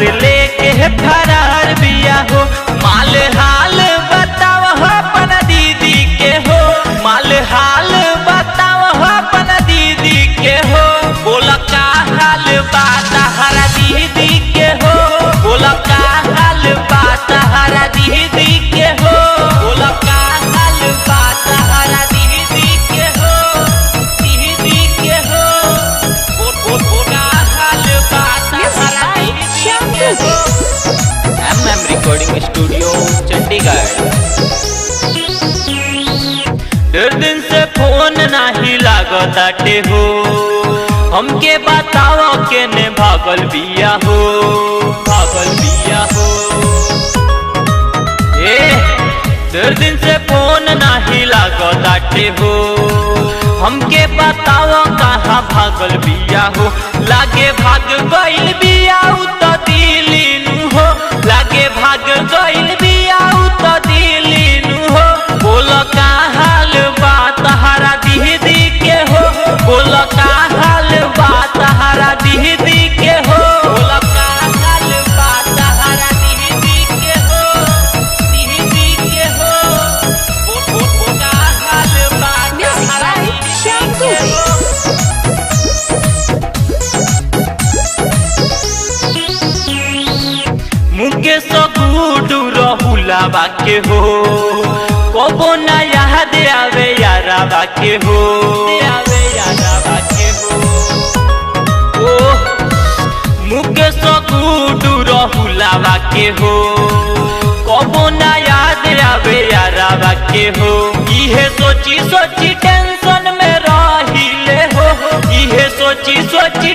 से लेके फरार बिया हो। माल हाल बताओ अपन दीदी के हो, माल हाल बताओ अपन दीदी के हो। बोला का हाल बात हरा दीदी के हो, बोला का हाल बात हरा दीदी के हो, बोला का हाल बात हरा दीदी के हो, दीदी के हो। बोला हाल बात हरा दीदी के हो। MM recording studio Chandigarh. डेढ़ दिन से फोन नहीं लागताटे हो, हमके बताओ केने भागल बिया हो, भागल बिया हो। डेढ़ दिन से फोन नहीं लागताटे हो, हमके बताओ कहाँ भागल बिया हो। लागे भाग गइल बिया तो दिल्ली नु हो, लागे भाग गइल बिया तो दिल्ली नु हो। बोलो का हाल बात हरा दीदी के हो, बोलो का हाल बात हरा दीदी के हो, बोलो का हाल बात हरा दीदी के हो, दीदी के हो। बोलो हाल बात हरा दीदी के हो। मुकेश गुडू रहुलावा के हो, कबो ना याद आवे यारावा के हो, आवे यारावा के हो। ओ मुकेश गुडू रहुलावा के हो, कबो ना याद आवे यारावा के हो। इहे सोची सोची टेंशन में रहिले हो, इहे सोची सोची